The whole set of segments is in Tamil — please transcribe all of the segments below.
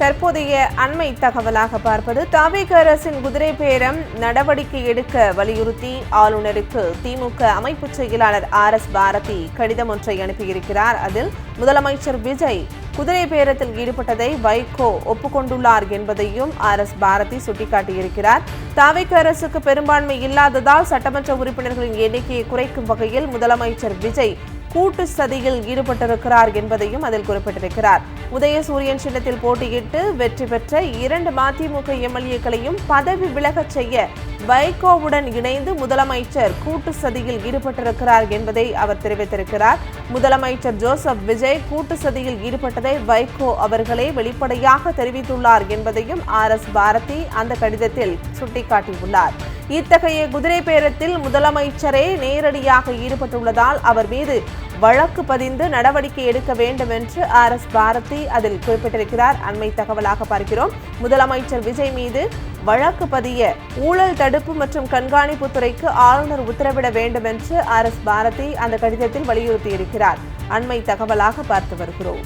தற்போதைய அண்மை தகவலாக பார்ப்பது தவிக அரசின் குதிரை பேரம் நடவடிக்கை எடுக்க வலியுறுத்தி ஆளுநருக்கு திமுக அமைப்பு செயலாளர் RS பாரதி கடிதம் ஒன்றை அனுப்பியிருக்கிறார். அதில் முதலமைச்சர் விஜய் குதிரை பேரத்தில் ஈடுபட்டதை வைகோ ஒப்புக்கொண்டுள்ளார் என்பதையும் RS பாரதி சுட்டிக்காட்டியிருக்கிறார். தவிக அரசுக்கு பெரும்பான்மை இல்லாததால் சட்டமன்ற உறுப்பினர்களின் எண்ணிக்கையை குறைக்கும் வகையில் முதலமைச்சர் விஜய் கூட்டு சதியில் ஈடுபட்டிருக்கிறார் என்பதையும் அதில் குறிப்பிட்டிருக்கிறார். உதயசூரியன் சின்னத்தில் போட்டியிட்டு வெற்றி பெற்ற 2 மதிமுக எம்எல்ஏக்களையும் பதவி விலகச் செய்ய வைகோவுடன் இணைந்து முதலமைச்சர் கூட்டு சதியில் ஈடுபட்டிருக்கிறார் என்பதை அவர் தெரிவித்திருக்கிறார். முதலமைச்சர் ஜோசப் விஜய் கூட்டு சதியில் ஈடுபட்டதை வைகோ அவர்களே வெளிப்படையாக தெரிவித்துள்ளார் என்பதையும் RS பாரதி அந்த கடிதத்தில் சுட்டிக்காட்டியுள்ளார். இத்தகைய குதிரை பேரத்தில் முதலமைச்சரே நேரடியாக ஈடுபட்டுள்ளதால் அவர் மீது வழக்கு பதிந்து நடவடிக்கை எடுக்க வேண்டும் என்று RS பாரதி அதில் குறிப்பிட்டிருக்கிறார். அண்மை தகவலாக பார்க்கிறோம். முதலமைச்சர் விஜய் மீது வழக்கு பதிய ஊழல் தடுப்பு மற்றும் கண்காணிப்பு துறைக்கு ஆளுநர் உத்தரவிட வேண்டும் என்று RS பாரதி அந்த கடிதத்தில் வலியுறுத்தியிருக்கிறார். அண்மை தகவலாக பார்த்து வருகிறோம்.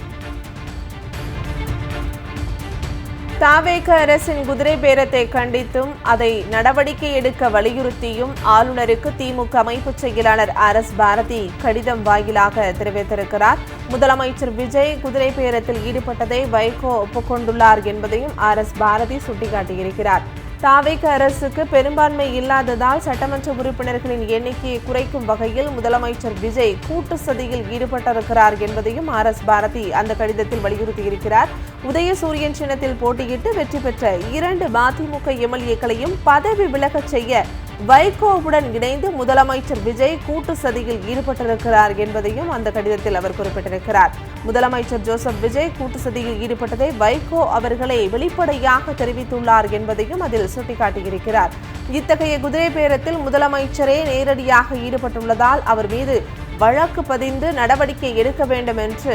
தவிக அரசின் குதிரை பேரத்தை கண்டித்தும் அதை நடவடிக்கை எடுக்க வலியுறுத்தியும் ஆளுநருக்கு திமுக அமைப்பு செயலாளர் RS பாரதி கடிதம் வாயிலாக தெரிவித்திருக்கிறார். முதலமைச்சர் விஜய் குதிரை பேரத்தில் ஈடுபட்டதை வைகோ ஒப்புக்கொண்டுள்ளார் என்பதையும் RS பாரதி சுட்டிக்காட்டியிருக்கிறார். தவிக அரசுக்கு பெரும்பான்மை இல்லாததால் சட்டமன்ற உறுப்பினர்களின் எண்ணிக்கையை குறைக்கும் வகையில் முதலமைச்சர் விஜய் கூட்டு சதியில் ஈடுபட்டிருக்கிறார் என்பதையும் RS பாரதி அந்த கடிதத்தில் வலியுறுத்தியிருக்கிறார். உதயசூரியன் சின்னத்தில் போட்டியிட்டு வெற்றி பெற்ற 2 மதிமுக எம்எல்ஏக்களையும் பதவி விலகச் செய்ய வைகோவுடன் இணைந்து முதலமைச்சர் விஜய் கூட்டு சதியில் ஈடுபட்டிருக்கிறார் என்பதையும் அந்த கடிதத்தில் அவர் குறிப்பிட்டிருக்கிறார். முதலமைச்சர் ஜோசப் விஜய் கூட்டு சதியில் ஈடுபட்டதை வைகோ அவர்களே வெளிப்படையாக தெரிவித்துள்ளார் என்பதையும் அதில் சுட்டிக்காட்டியிருக்கிறார். இத்தகைய குதிரை பேரத்தில் முதலமைச்சரே நேரடியாக ஈடுபட்டுள்ளதால் அவர் மீது வழக்கு பதிந்து நடவடிக்கை எடுக்க வேண்டும் என்று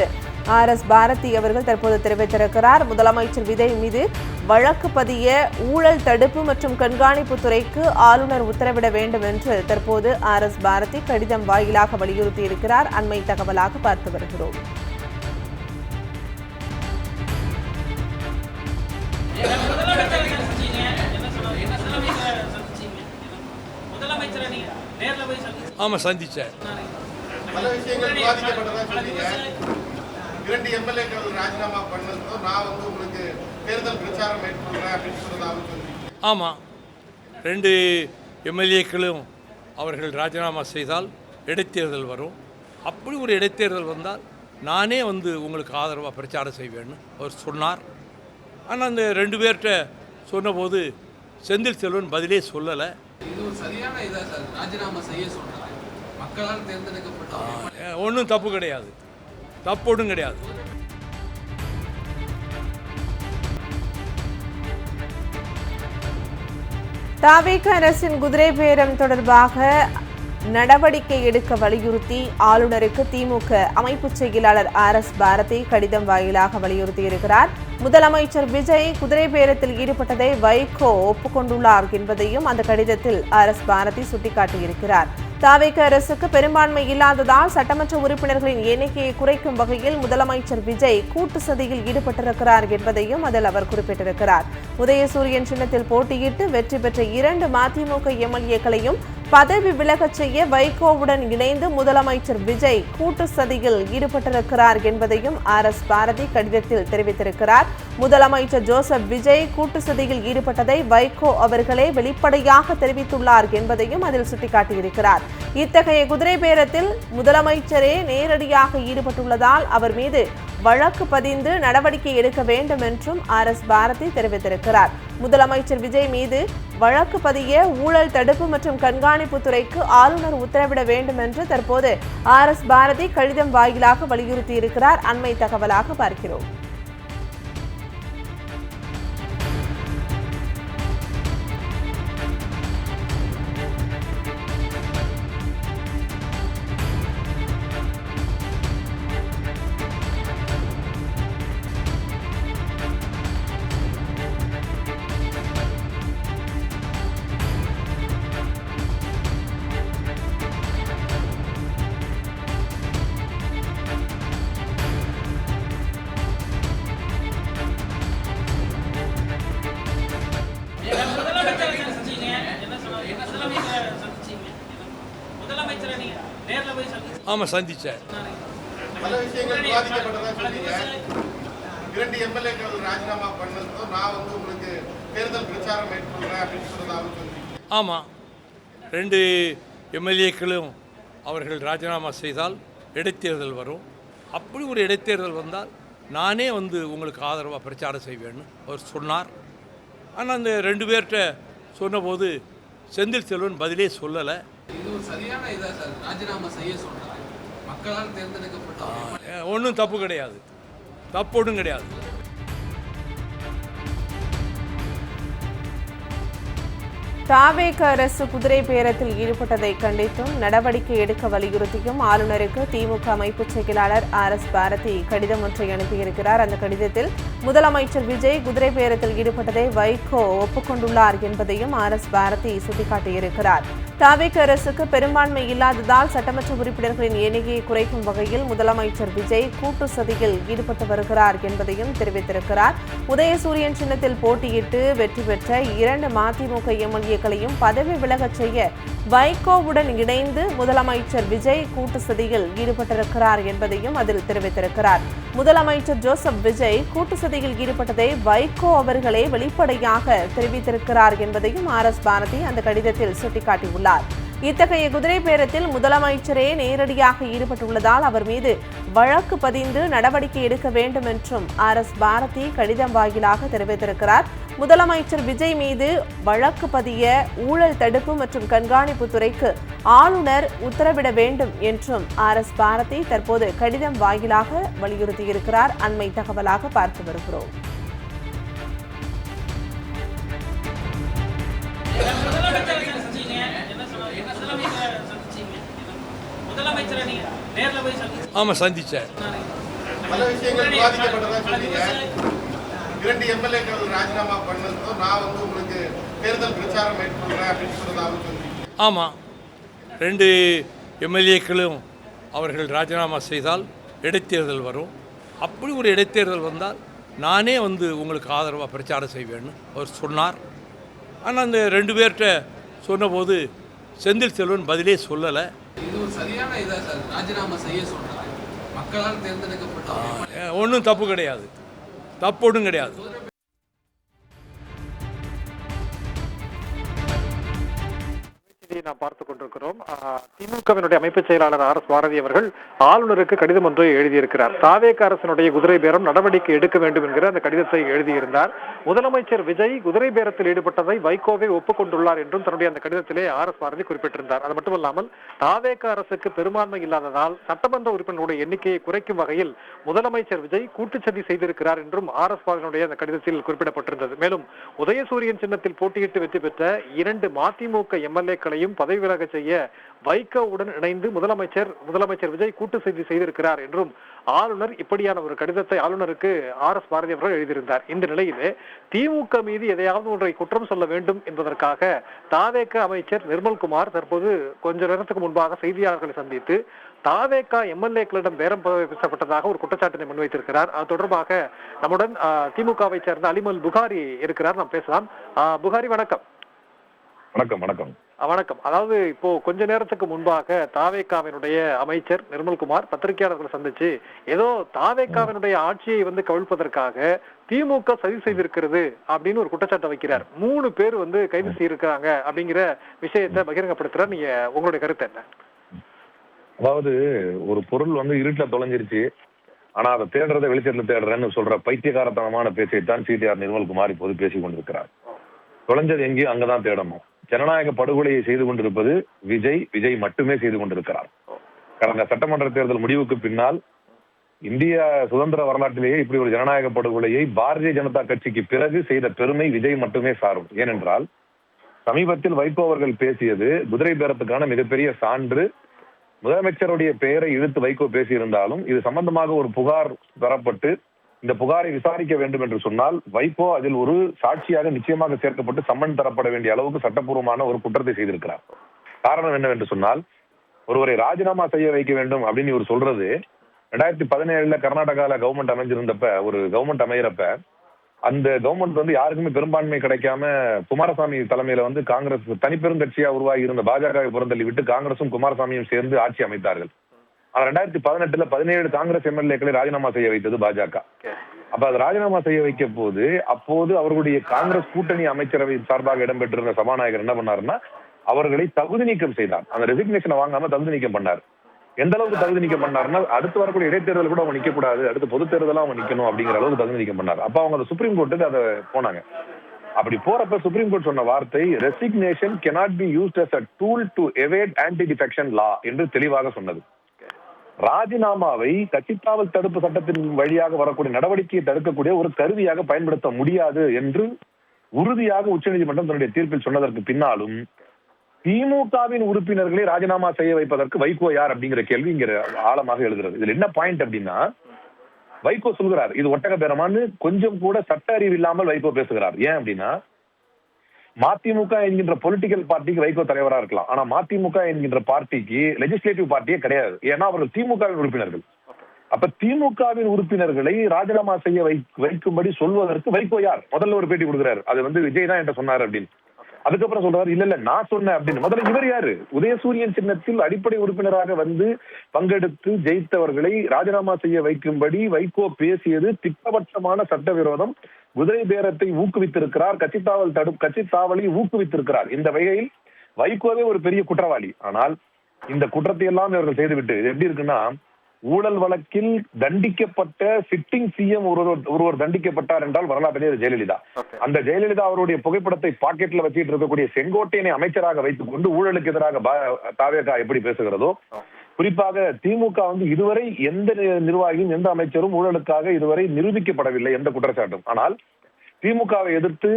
RS பாரதி அவர்கள் தற்போது தெரிவித்திருக்கிறார். முதலமைச்சர் விஜய் மீது வழக்கு பதிய ஊழல் தடுப்பு மற்றும் கண்காணிப்பு துறைக்கு ஆளுநர் உத்தரவிட வேண்டும் என்று தற்போது RS பாரதி கடிதம் வாயிலாக வலியுறுத்தியிருக்கிறார். அண்மை தகவலாக பார்த்து வருகிறோம். ஆமாம், சந்திச்சேன். 2 எம்எல்ஏக்கள் ராஜினாமா பண்ணதோ நான் உங்களுக்கு தேர்தல் பிரச்சாரம் மேற்கொள்கிறேன் அப்படின்னு சொன்னதாக. ஆமாம், 2 எம்எல்ஏக்களும் அவர்கள் ராஜினாமா செய்தால் இடைத்தேர்தல் வரும். அப்படி ஒரு இடைத்தேர்தல் வந்தால் நானே உங்களுக்கு ஆதரவாக பிரச்சாரம் செய்வேன்னு அவர் சொன்னார். ஆனால் அந்த 2 பேர்கிட்ட சொன்னபோது செந்தில் செல்வன் பதிலே சொல்லலை. இது ஒரு சரியான இதா சார், ராஜினாமா செய்ய சொல்றாங்க. மக்களால் தேர்ந்தெடுக்கப்பட்ட ஒன்றும் தப்பு கிடையாது, தப்பொன்றும் கிடையாது. தவிக அரசின் குதிரை பேரம் தொடர்பாக நடவடிக்கை எடுக்க வலியுறுத்தி ஆளுநருக்கு திமுக அமைப்பு செயலாளர் RS பாரதி கடிதம் வாயிலாக வலியுறுத்தியிருக்கிறார். முதலமைச்சர் விஜய் குதிரை பேரத்தில் ஈடுபட்டதை வைகோ ஒப்புக்கொண்டுள்ளார் என்பதையும் அந்த கடிதத்தில் RS பாரதி சுட்டிக்காட்டியிருக்கிறார். தவிக அரசுக்கு பெரும்பான்மை இல்லாததால் சட்டமன்ற உறுப்பினர்களின் எண்ணிக்கையை குறைக்கும் வகையில் முதலமைச்சர் விஜய் கூட்டு சதியில் ஈடுபட்டிருக்கிறார் என்பதையும் அதில் அவர் குறிப்பிட்டிருக்கிறார். உதயசூரியன் சின்னத்தில் போட்டியிட்டு வெற்றி பெற்ற 2 மதிமுக எம்எல்ஏக்களையும் பதவி விலகச் செய்ய வைகோவுடன் இணைந்து முதலமைச்சர் விஜய் கூட்டு சதியில் ஈடுபட்டிருக்கிறார் என்பதையும் RS பாரதி கடிதத்தில் தெரிவித்திருக்கிறார். முதலமைச்சர் ஜோசப் விஜய் கூட்டு சதியில் ஈடுபட்டதை வைகோ அவர்களே வெளிப்படையாக தெரிவித்துள்ளார் என்பதையும் அதில் சுட்டிக்காட்டியிருக்கிறார். இத்தகைய குதிரை பேரத்தில் முதலமைச்சரே நேரடியாக ஈடுபட்டுள்ளதால் அவர் மீது வழக்கு பதிந்து நடவடிக்கை எடுக்க வேண்டும் என்றும் RS பாரதி தெரிவித்திருக்கிறார். முதலமைச்சர் விஜய் மீது வழக்கு பதிய ஊழல் தடுப்பு மற்றும் கண்காணிப்பு துறைக்கு ஆளுநர் உத்தரவிட வேண்டும் என்று தற்போது RS பாரதி கடிதம் வாயிலாக வலியுறுத்தியிருக்கிறார். அண்மை தகவலாக பார்க்கிறோம். ஆமாம், சந்தித்தேன். பல விஷயங்கள் விவாதிக்கப்பட்டதா சொன்னீங்க. 2 எம்எல்ஏக்கள் ராஜினாமா பண்ணதோ நான் வந்து உங்களுக்கு தேர்தல் பிரச்சாரம் மேற்கொள்கிறேன் அப்படின்னு சொன்னதாகவும் சொன்னீங்க. ஆமாம், 2 எம்எல்ஏக்களும் அவர்கள் ராஜினாமா செய்தால் இடைத்தேர்தல் வரும். அப்படி ஒரு இடைத்தேர்தல் வந்தால் நானே வந்து உங்களுக்கு ஆதரவாக பிரச்சாரம் செய்வேன்னு அவர் சொன்னார். ஆனால் அந்த 2 பேர்கிட்ட சொன்னபோது செந்தில் செல்வன் பதிலே சொல்லலை. இது ஒரு சரியான இதா சார் ராஜினாமா செய்ய சொல்றது மக்களால் தேர்ந்தெடுக்கப்பட்ட ஒன்றும் தப்பு கிடையாது, தப்பு ஒன்றும் கிடையாது. தாவேக அரசு குதிரை பேரத்தில் ஈடுபட்டதை கண்டித்தும் நடவடிக்கை எடுக்க வலியுறுத்தியும் ஆளுநருக்கு திமுக அமைப்பு செயலாளர் RS பாரதி கடிதம் ஒன்றை அனுப்பியிருக்கிறார். அந்த கடிதத்தில் முதலமைச்சர் விஜய் குதிரை பேரத்தில் ஈடுபட்டதை வைகோ ஒப்புக்கொண்டுள்ளார் என்பதையும் RS பாரதி சுட்டிக்காட்டியிருக்கிறார். தாவேக அரசுக்கு பெரும்பான்மை இல்லாததால் சட்டமன்ற உறுப்பினர்களின் எண்ணிக்கையை குறைக்கும் வகையில் முதலமைச்சர் விஜய் கூட்டு சதியில் ஈடுபட்டு வருகிறார் என்பதையும் தெரிவித்திருக்கிறார். உதயசூரியன் சின்னத்தில் போட்டியிட்டு வெற்றி பெற்ற 2 மதிமுக எம்எல்ஏக்களையும் பதவி விலகச் செய்ய வைகோவுடன் இணைந்து முதலமைச்சர் விஜய் கூட்டு சதியில் ஈடுபட்டிருக்கிறார் என்பதையும் அதில் தெரிவித்திருக்கிறார். முதலமைச்சர் ஜோசப் விஜய் கூட்டு சதியில் ஈடுபட்டதை வைகோ அவர்களே வெளிப்படையாக தெரிவித்திருக்கிறார் என்பதையும் RS பாரதி அந்த கடிதத்தில் சுட்டிக்காட்டியுள்ளார். இத்தகைய குதிரை பேரத்தில் முதலமைச்சரே நேரடியாக ஈடுபட்டுள்ளதால் அவர் மீது வழக்கு பதிந்து நடவடிக்கை எடுக்க வேண்டும் என்றும் RS பாரதி கடிதம் வாயிலாக தெரிவித்திருக்கிறார். முதலமைச்சர் விஜய் மீது வழக்கு பதிய ஊழல் தடுப்பு மற்றும் கண்காணிப்பு துறைக்கு ஆளுநர் உத்தரவிட வேண்டும் என்றும் RS பாரதி தற்போது கடிதம் வாயிலாக வலியுறுத்தியிருக்கிறார். அண்மை தகவலாக பார்த்து வருகிறோம். ஆமாம், சந்தித்தேன். பல விஷயங்கள் விவாதிக்கப்பட்டதா சொன்னீங்க. 2 எம்எல்ஏக்கள் ராஜினாமா பண்ணதோ நான் வந்து உங்களுக்கு தேர்தல் பிரச்சாரம் மேற்கொள்கிறேன் அப்படின்னு சொன்னதாகவும் சொன்னீங்க. ஆமாம், 2 எம்எல்ஏக்களும் அவர்கள் ராஜினாமா செய்தால் இடைத்தேர்தல் வரும். அப்படி ஒரு இடைத்தேர்தல் வந்தால் நானே வந்து உங்களுக்கு ஆதரவாக பிரச்சாரம் செய்வேன்னு அவர் சொன்னார். ஆனால் அந்த 2 பேர்கிட்ட சொன்னபோது செந்தில் செல்வன் பதிலே சொல்லலை. இது ஒரு சரியான இதா சார் ராஜினாமா செய்ய சொல்றது மக்களால் தேர்ந்தெடுக்கப்பட்ட ஒன்றும் தப்பு கிடையாது, தப்பு ஒன்றும் கிடையாது. நாம் பார்த்துக் கொண்டிருக்கிறோம். திமுகவினுடைய அமைப்பு செயலாளர் RS பாரதி அவர்கள் ஆளுநருக்கு கடிதம் ஒன்றை எழுதியிருக்கிறார். தாவேக அரசினுடைய குதிரை பேரம் நடவடிக்கை எடுக்க வேண்டும் என்கிற அந்த கடிதத்தை எழுதியிருந்தார். முதலமைச்சர் விஜய் குதிரை பேரத்தில் ஈடுபட்டதை வைகோவை ஒப்புக்கொண்டுள்ளார் என்றும் தன்னுடைய அந்த கடிதத்திலே RS பாரதி குறிப்பிட்டிருந்தார். அது மட்டுமல்லாமல் தாவேக அரசுக்கு பெரும்பான்மை இல்லாததால் சட்டமன்ற உறுப்பினர்களுடைய எண்ணிக்கையை குறைக்கும் வகையில் முதலமைச்சர் விஜய் கூட்டுச்சதி செய்திருக்கிறார் என்றும் RS பாரதியினுடைய அந்த கடிதத்தில் குறிப்பிடப்பட்டிருந்தது. மேலும் உதயசூரியன் சின்னத்தில் போட்டியிட்டு வெற்றி பெற்ற 2 மதிமுக எம்எல்ஏக்களையும் பதவி விலக செய்ய வைகோவுடன் இணைந்து முதலமைச்சர் விஜய் கூட்டு செய்தி செய்திருக்கிறார் என்றும் ஆளுநர் இப்படியான ஒரு கடிதத்தை ஆளுநருக்கு RS பாரதி அவர்கள் எழுதியிருந்தார். இந்த நிலையிலே திமுக மீது எதையாவது ஒன்றை குற்றம் சொல்ல வேண்டும் என்பதற்காக தாவேக அமைச்சர் நிர்மல்குமார் தற்போது கொஞ்ச நேரத்துக்கு முன்பாக செய்தியாளர்களை சந்தித்து தாவேக எம்எல்ஏக்களிடம் பேரம் பேசப்பட்டதாக ஒரு குற்றச்சாட்டினை முன்வைத்திருக்கிறார். அது தொடர்பாக நம்முடன் திமுகவை சேர்ந்த அலிமல் புகாரி இருக்கிறார். நாம் பேசலாம். புகாரி, வணக்கம். வணக்கம். வணக்கம். வணக்கம். அதாவது இப்போ கொஞ்ச நேரத்துக்கு முன்பாக தாவேகாவினுடைய அமைச்சர் நிர்மல்குமார் பத்திரிகையாளர்களை சந்திச்சு ஏதோ தாவேகாவினுடைய ஆட்சியை வந்து கவிழ்ப்பதற்காக திமுக சதி செய்திருக்கிறது அப்படின்னு ஒரு குற்றச்சாட்டை வைக்கிறார். 3 பேர் வந்து கைது செய்திருக்கிறாங்க அப்படிங்கிற விஷயத்தை பகிரங்கப்படுத்துறார். நீங்க உங்களுடைய கருத்து என்ன? அதாவது ஒரு பொருள் வந்து இருட்டுல தொலைஞ்சிருச்சு, ஆனா அதை தேடுறதை வெளிச்சத்துல தேடுறேன்னு சொல்ற பைத்தியகாரத்தனமான பேச்சைத்தான் CTR நிர்மல்குமார் இப்போது பேசிக் கொண்டிருக்கிறார். தொலைஞ்சது எங்கேயும் அங்கதான் தேடணும். ஜனநாயக படுகொலையை செய்து கொண்டிருப்பது விஜய் மட்டுமே செய்து கொண்டிருக்கிறார். கடந்த சட்டமன்ற தேர்தல் முடிவுக்கு பின்னால் இந்திய சுதந்திர வரலாற்றிலேயே இப்படி ஒரு ஜனநாயக படுகொலையை பாரதிய ஜனதா கட்சிக்கு பிறகு செய்த பெருமை விஜய் மட்டுமே சாரும். ஏனென்றால் சமீபத்தில் வைகோ அவர்கள் பேசியது குதிரை பேரத்துக்கான மிகப்பெரிய சான்று. முதலமைச்சருடைய பெயரை இழுத்து வைகோ பேசியிருந்தாலும் இது சம்பந்தமாக ஒரு புகார் பெறப்பட்டு இந்த புகாரை விசாரிக்க வேண்டும் என்று சொன்னால் வைகோ அதில் ஒரு சாட்சியாக நிச்சயமாக சேர்க்கப்பட்டு சம்மன் தரப்பட வேண்டிய அளவுக்கு சட்டப்பூர்வமான ஒரு குற்றத்தை செய்திருக்கிறார். காரணம் என்னவென்று சொன்னால் ஒருவரை ராஜினாமா செய்ய வைக்க வேண்டும் அப்படின்னு இவர் சொல்றது 2017 கர்நாடகால கவர்மெண்ட் அமைஞ்சிருந்தப்ப ஒரு கவர்மெண்ட் அமைகிறப்ப அந்த கவர்மெண்ட் வந்து யாருக்குமே பெரும்பான்மை கிடைக்காம குமாரசாமி தலைமையில வந்து காங்கிரஸ் தனிப்பெரும் கட்சியா உருவாகி இருந்த பாஜகவை புறந்தள்ளி விட்டு காங்கிரசும் குமாரசாமியும் சேர்ந்து ஆட்சி அமைத்தார்கள். ஆனா 2018ல 17 காங்கிரஸ் எம்எல்ஏக்களை ராஜினாமா செய்ய வைத்தது பாஜக. அப்ப அது ராஜினாமா செய்ய வைக்க போது அப்போது அவர்களுடைய காங்கிரஸ் கூட்டணி அமைச்சரவை சார்பாக இடம்பெற்றிருந்த சபாநாயகர் என்ன பண்ணாருன்னா அவர்களை தகுதி நீக்கம் செய்தார். அந்த ரெசிக்னேஷனை வாங்காம தகுதி நீக்கம் பண்ணார். எந்த அளவுக்கு தகுதி நீக்கம் பண்ணாருன்னா அடுத்து வரக்கூடிய இடைத்தேர்தல் கூட அவங்க நிக்க கூடாது, அடுத்து பொது தேர்தலாம் அவங்க நிக்கணும் அப்படிங்கிற அளவுக்கு தகுதி நீக்கம் பண்ணார். அப்ப அவங்க அந்த சுப்ரீம் கோர்ட்டுக்கு அதை போனாங்க. அப்படி போறப்ப சுப்ரீம் கோர்ட் சொன்ன வார்த்தை resignation cannot be used as a tool to evade anti-defection law என்று தெளிவாக சொன்னது. ராஜினாமாவை கட்சித்தாவல் தடுப்பு சட்டத்தின் வழியாக வரக்கூடிய நடவடிக்கையை தடுக்கக்கூடிய ஒரு கருவியாக பயன்படுத்த முடியாது என்று உறுதியாக உச்சநீதிமன்றம் தன்னுடைய தீர்ப்பில் சொன்னதற்கு பின்னாலும் திமுகவின் உறுப்பினர்களை ராஜினாமா செய்ய வைப்பதற்கு வைகோ யார் அப்படிங்கிற கேள்வி இங்க ஆழமாக எழுதுறது. இதுல என்ன பாயிண்ட் அப்படின்னா வைகோ சொல்கிறார் இது ஒட்டக பேரமான்னு கொஞ்சம் கூட சட்ட அறிவு இல்லாமல் வைகோ பேசுகிறார். ஏன் அப்படின்னா மதிமுக என்கின்ற பொலிட்டிக்கல் பார்ட்டிக்கு வைகோ தலைவரா இருக்கலாம், ஆனா மதிமுக என்கின்ற பார்ட்டிக்கு லெஜிஸ்லேட்டிவ் பார்ட்டியே கிடையாது. ஏன்னா அவர்கள் திமுகவின் உறுப்பினர்கள். அப்ப திமுகவின் உறுப்பினர்களை ராஜினாமா செய்ய வைக்கும்படி சொல்வதற்கு வைகோ யார்? முதல்ல ஒரு பேட்டி கொடுக்குறாரு, அது விஜய் தான் என்கிட்ட சொன்னார் அப்படின்னு. அதுக்கப்புறம் சொல்றாரு இல்ல நான் சொன்னேன் அப்படின்னு. முதல்ல இவர் யாரு? உதயசூரியன் சின்னத்தில் அடிப்படை உறுப்பினராக பங்கெடுத்து ஜெயித்தவர்களை ராஜினாமா செய்ய வைக்கும்படி வைகோ பேசியது திட்டவட்டமான சட்டவிரோதம். குதிரை பேரத்தை ஊக்குவித்திருக்கிறார், கட்சித்தாவலை ஊக்குவித்திருக்கிறார். இந்த வகையில் வைகோவே ஒரு பெரிய குற்றவாளி. ஆனால் இந்த குற்றத்தை எல்லாம் இவர்கள் செய்துவிட்டு இது எப்படி இருக்குன்னா ஊழல் வழக்கில் தண்டிக்கப்பட்ட சிட்டிங் சிஎம் ஒருவர் தண்டிக்கப்பட்டார் என்றால் வரலாற்றிலே ஜெயலலிதா. அந்த ஜெயலலிதா அவருடைய புகைப்படத்தை பாக்கெட்ல வச்சுட்டு இருக்கக்கூடிய செங்கோட்டையனை அமைச்சராக வைத்துக் கொண்டு ஊழலுக்கு எதிராக தாவேகா எப்படி பேசுகிறதோ, குறிப்பாக திமுக இதுவரை எந்த நிர்வாகியும் எந்த அமைச்சரும் ஊழலுக்காக இதுவரை நிரூபிக்கப்படவில்லை எந்த குற்றச்சாட்டும். ஆனால் திமுகவை எதிர்த்து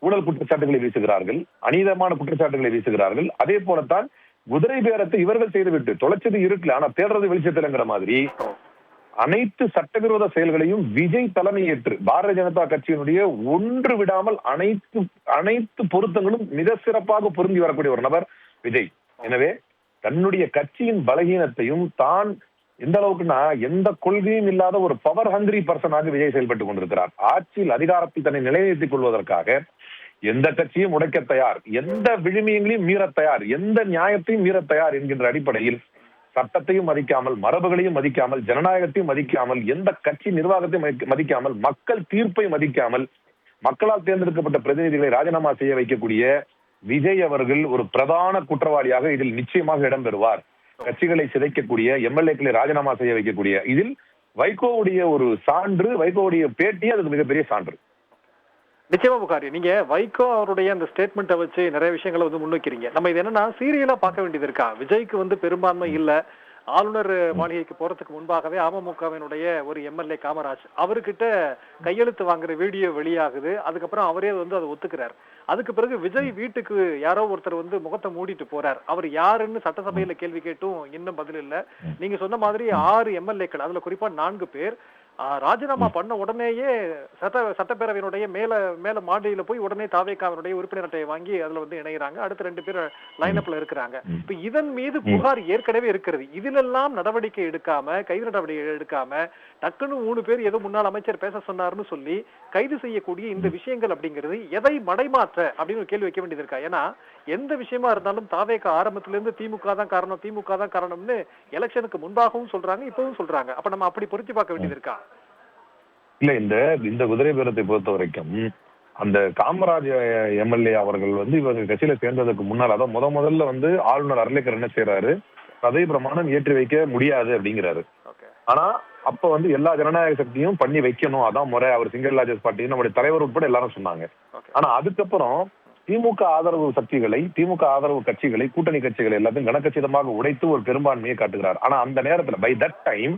ஊழல் குற்றச்சாட்டுகளை வீசுகிறார்கள், அநீதமான குற்றச்சாட்டுகளை வீசுகிறார்கள். அதே போலத்தான் குதிரை பேரத்தை இவர்கள் செய்துவிட்டு தொலைச்சது இருட்டுல ஆனா தேடுறது வெளிச்சத்தில்ங்கிற மாதிரி அனைத்து சட்டவிரோத செயல்களையும் விஜய் தலைமையேற்று பாரதிய ஜனதா கட்சியினுடைய ஒன்று விடாமல் அனைத்து பொருத்தங்களும் மிக சிறப்பாக பொருந்தி வரக்கூடிய ஒரு நபர் விஜய். எனவே தன்னுடைய கட்சியின் பலகீனத்தையும் தான் எந்த அளவுக்குன்னா எந்த கொள்கையும் இல்லாத ஒரு பவர் ஹங்கிரி பர்சனாக விஜய் செயல்பட்டுக் கொண்டிருக்கிறார். ஆட்சியில் அதிகாரத்தை தன்னை நிலைநிறுத்திக் கொள்வதற்காக எந்த கட்சியும் உடைக்க தயார், எந்த விழுமியங்களையும் மீற தயார், எந்த நியாயத்தையும் மீற தயார் என்கின்ற அடிப்படையில் சட்டத்தையும் மதிக்காமல், மரபுகளையும் மதிக்காமல், ஜனநாயகத்தையும் மதிக்காமல், எந்த கட்சி நிர்வாகத்தையும் மதிக்காமல், மக்கள் தீர்ப்பை மதிக்காமல் மக்களால் தேர்ந்தெடுக்கப்பட்ட பிரதிநிதிகளை ராஜினாமா செய்ய வைக்கக்கூடிய விஜய் அவர்கள் ஒரு பிரதான குற்றவாளியாக இதில் நிச்சயமாக இடம்பெறுவார். கட்சிகளை சிதைக்கக்கூடிய எம்எல்ஏக்களை ராஜினாமா செய்ய வைக்கக்கூடிய இதில் வைகோவுடைய ஒரு சான்று, வைகோவுடைய பேட்டி அதுக்கு மிகப்பெரிய சான்று. நிச்சயமா புகாரி, நீங்க வைகோ அவருடைய அந்த ஸ்டேட்மெண்ட்டை வச்சு நிறைய விஷயங்களை முன்வைக்கிறீங்க. நம்ம இது என்னன்னா சீரியலா பார்க்க வேண்டியது இருக்கா? விஜய்க்கு பெரும்பான்மை இல்ல, ஆளுநர் மாளிகைக்கு போறதுக்கு முன்பாகவே அமமுகவினுடைய ஒரு எம்எல்ஏ காமராஜ் அவர்கிட்ட கையெழுத்து வாங்குற வீடியோ வெளியாகுது. அதுக்கப்புறம் அவரே அதை ஒத்துக்கிறார். அதுக்கு பிறகு விஜய் வீட்டுக்கு யாரோ ஒருத்தர் முகத்தை மூடிட்டு போறார். அவர் யாருன்னு சட்டசபையில கேள்வி கேட்டும் இன்னும் பதில் இல்ல. நீங்க சொன்ன மாதிரி 6 எம்எல்ஏக்கள், அதுல குறிப்பா 4 பேர் ராஜினாமா பண்ண உடனேயே சட்டப்பேரவையினுடைய மேல மாடியில போய் உடனே தாவேகாவினுடைய உறுப்பினர் அட்டையை வாங்கி அதுல இணைகிறாங்க. அடுத்த 2 பேர் லைனப்ல இருக்கிறாங்க. இப்ப இதன் மீது புகார் ஏற்கனவே இருக்கிறது. இதிலெல்லாம் நடவடிக்கை எடுக்காம, கைது நடவடிக்கை எடுக்காம டக்குன்னு 3 பேர் ஏதோ முன்னாள் அமைச்சர் பேச சொன்னார்னு சொல்லி கைது செய்யக்கூடிய இந்த விஷயங்கள் அப்படிங்கிறது எதை மடைமாற்ற அப்படின்னு ஒரு கேள்வி வைக்க வேண்டியது இருக்கா? ஏன்னா எந்த விஷயமா இருந்தாலும் தாவேகா ஆரம்பத்துல இருந்து திமுக தான் காரணம்னு எலெக்ஷனுக்கு முன்பாகவும் சொல்றாங்க, இப்பவும் சொல்றாங்க. அப்ப நம்ம அப்படி பொருத்தி பார்க்க வேண்டியது இருக்கா? இல்ல, இந்த குதிரை பேரத்தை பொறுத்த வரைக்கும் அந்த காமராஜ் எம்எல்ஏ அவர்கள் இவங்க கட்சியில சேர்ந்ததுக்கு முன்னால் அதான் முதல்ல ஆளுநர் அர்லேக்கர் என்ன செய்யறாரு, பதவி பிரமாணம் ஏற்றி வைக்க முடியாது அப்படிங்கிறாரு. ஆனா அப்ப எல்லா ஜனநாயக சக்தியும் பண்ணி வைக்கணும், அதான் முறை. அவர் சிங்கிள் லார்ஜஸ்ட் பார்ட்டி நம்முடைய தலைவர் உட்பட எல்லாரும் சொன்னாங்க. ஆனா அதுக்கப்புறம் திமுக ஆதரவு சக்திகளை, திமுக ஆதரவு கட்சிகளை, கூட்டணி கட்சிகளை எல்லாத்தையும் கனக்கச்சிதமாக உடைத்து ஒரு பெரும்பான்மையை காட்டுகிறார். ஆனா அந்த நேரத்துல by that time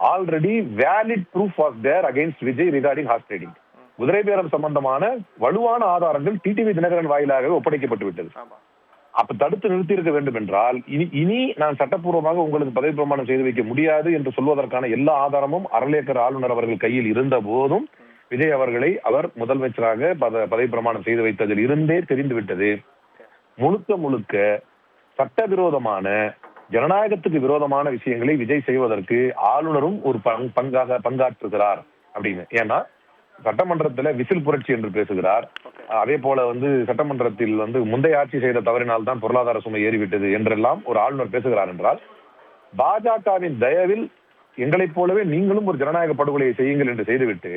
already valid proof was there against Vijay regarding horse trading. குதிரை பேரம் சம்பந்தமான வலுவான ஆதாரங்கள் டிடிவி தினகரன் வாயிலாக ஒப்படைக்கப்பட்டு விட்டது. அப்ப தடுத்து நிறுத்தி இருக்க வேண்டும் என்றால் இனி நான் சட்டப்பூர்வமாக உங்களுக்கு பதவி பிரமாணம் செய்து வைக்க முடியாது என்று சொல்வதற்கான எல்லா ஆதாரமும் அர்லேக்கர் ஆளுநர் அவர்கள் கையில் இருந்த போதும் விஜய் அவர்களை அவர் முதலமைச்சராக பதவி பிரமாணம் செய்து வைத்ததில் இருந்தே தெரிந்துவிட்டது. முழுக்க சட்டவிரோதமான, ஜனநாயகத்துக்கு விரோதமான விஷயங்களை விஜய் செய்வதற்கு ஆளுநரும் ஒரு பங்காற்றுகிறார் அப்படின்னு. ஏன்னா சட்டமன்றத்துல விசில் புரட்சி என்று பேசுகிறார். அதே போல சட்டமன்றத்தில் முந்தைய ஆட்சி செய்த தவறினால் தான் பொருளாதார சுமை ஏறிவிட்டது என்றெல்லாம் ஒரு ஆளுநர் பேசுகிறார் என்றால் பாஜகவின் தயவில் எங்களைப் போலவே நீங்களும் ஒரு ஜனநாயக படுகொலையை செய்யுங்கள் என்று செய்துவிட்டு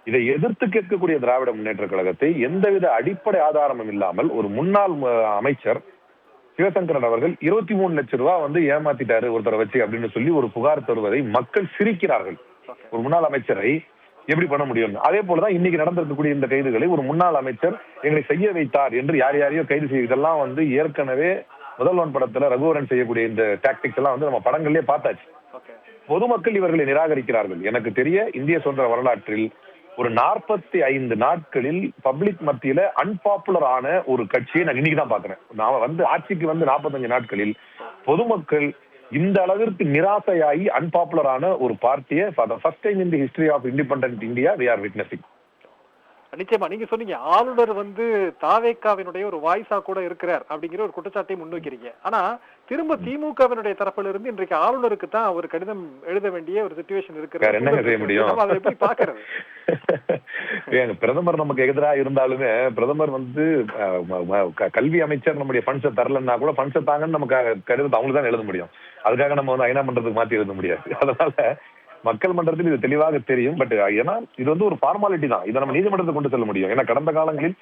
இதை எதிர்த்து கேட்கக்கூடிய திராவிட முன்னேற்ற கழகத்தை எந்தவித அடிப்படை ஆதாரமும் இல்லாமல் ஒரு முன்னாள் அமைச்சர் சிவசங்கரன் அவர்கள் 23 லட்சம் ரூபாய் வந்து ஏமாத்திட்டாரு ஒருத்தரை வச்சு அப்படின்னு சொல்லி ஒரு புகார் தருவதை மக்கள் சிரிக்கிறார்கள். ஒரு முன்னாள் அமைச்சரை எப்படி பண்ண முடியும்? அதே போலதான் இன்னைக்கு நடந்திருக்கக்கூடிய இந்த கைதுகளை ஒரு முன்னாள் அமைச்சர் எங்களை செய்ய வைத்தார் என்று யார் யாரையோ கைது செய்ய, இதெல்லாம் வந்து ஏற்கனவே முதல்வன் படத்துல ரகுவரன் செய்யக்கூடிய இந்த டாக்டிக்ஸ் எல்லாம் வந்து நம்ம படங்கள்லயே பார்த்தாச்சு. பொதுமக்கள் இவர்களை நிராகரிக்கிறார்கள். எனக்கு தெரிய இந்திய சுதந்திர வரலாற்றில் ஒரு 45 நாட்களில் பப்ளிக் மத்தியில அன்பாப்புலர் ஆன ஒரு கட்சியை நான் இன்னைக்கு தான் பாக்குறேன். நான் வந்து ஆட்சிக்கு வந்து 45 நாட்களில் பொதுமக்கள் இந்த அளவிற்கு நிராசையாகி அன்பாப்புலர் ஆன ஒரு பார்ட்டியை for the first time in the history of independent India we are witnessing. நிச்சயமா நீங்க சொன்னீங்க ஆளுநர் வந்து தாவேக்காவினுடைய ஒரு வாய்ஸா கூட இருக்கிறார் அப்படிங்கிற ஒரு குற்றச்சாட்டை முன்வைக்கிறீங்க. ஆனா திரும்ப திமுகவினுடைய தரப்புல இருந்து இன்றைக்கு ஆளுநருக்கு தான் ஒரு கடிதம் எழுத வேண்டிய ஒரு சிச்சுவேஷன் இருக்கு. என்ன செய்ய முடியும்? அதை எப்படி பாக்குறது? பிரதமர் நமக்கு எதிராக இருந்தாலுமே பிரதமர் வந்து கல்வி அமைச்சர் நம்முடைய பண்ட்ஸை தரலன்னா கூட பண்ட்ஸை தாங்கன்னு நமக்கு கடிதத்தை அவங்களுக்கு தான் எழுத முடியும். அதுக்காக நம்ம வந்து ஐநா மன்றத்துக்கு மாற்றி எழுத முடியாது. அதனால மக்கள் மன்றத்தில் இது தெளிவாக தெரியும். பட் ஏன்னா இது வந்து ஒரு ஃபார்மாலிட்டி தான். இதை நம்ம நீதிமன்றத்துக்கு கொண்டு செல்ல முடியும். ஏன்னா கடந்த காலங்களில்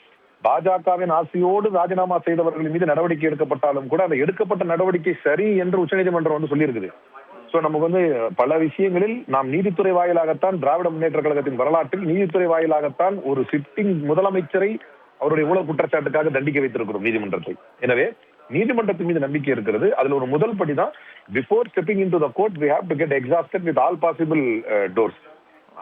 பாஜகவின் ஆசையோடு ராஜினாமா செய்தவர்கள் மீது நடவடிக்கை எடுக்கப்பட்டாலும் கூட அந்த எடுக்கப்பட்ட நடவடிக்கை சரி என்று உச்சநீதிமன்றம் வந்து சொல்லியிருக்குது. சோ நமக்கு வந்து பல விஷயங்களில் நாம் நீதித்துறை வாயிலாகத்தான் திராவிட முன்னேற்ற கழகத்தின் வரலாற்றில் நீதித்துறை வாயிலாகத்தான் ஒரு சிட்டிங் முதலமைச்சரை அவருடைய ஊழல் குற்றச்சாட்டுக்காக தண்டிக்க வைத்திருக்கிறோம் நீதிமன்றத்தை. எனவே நீதிமன்றத்தின் மீது நம்பிக்கை இருக்கிறது. அதுல ஒரு முதல் படி தான் before stepping into the court we have to get exhausted with all possible doors.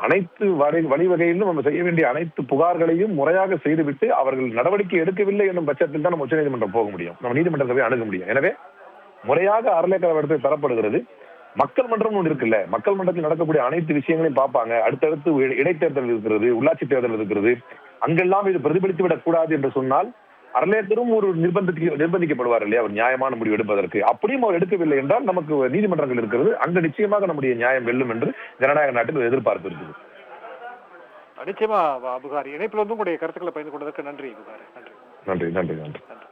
அனைத்து வழிவகையிலும் நம்ம செய்ய வேண்டிய அனைத்து புகார்களையும் முறையாக செய்துவிட்டு அவர்கள் நடவடிக்கை எடுக்கவில்லை என்னும் பட்சத்தில் தான் நம்ம உச்சநீதிமன்றம் போக முடியும், நம்ம நீதிமன்றத்தை போய் அணுக முடியும். எனவே முறையாக அறநிலையத்துறை தரப்படுகிறது. மக்கள் மன்றம் ஒன்று இருக்குல்ல, மக்கள் மன்றத்தில் நடக்கக்கூடிய அனைத்து விஷயங்களையும் பார்ப்பாங்க. அடுத்தடுத்து இடைத்தேர்தல் இருக்கிறது, உள்ளாட்சி தேர்தல் இருக்கிறது, அங்கெல்லாம் இது பிரதிபலித்து விடக் கூடாது என்று சொன்னால் அறநிலையத்திலும் ஒரு நிர்பந்திக்கப்படுவார் இல்லையா அவர் நியாயமான முடிவு எடுப்பதற்கு. அப்படியும் அவர் எடுக்கவில்லை என்றால் நமக்கு நீதிமன்றங்கள் இருக்கிறது, அங்கு நிச்சயமாக நம்முடைய நியாயம் வெல்லும் என்று ஜனநாயக நாட்டில் எதிர்பார்ப்பு இருக்குது. நிச்சயமா புகாரி இணைப்பில் வந்து உங்களுடைய கருத்துக்களை பகிர்ந்து கொண்டதற்கு நன்றி புகாரி. நன்றி. நன்றி நன்றி நன்றி.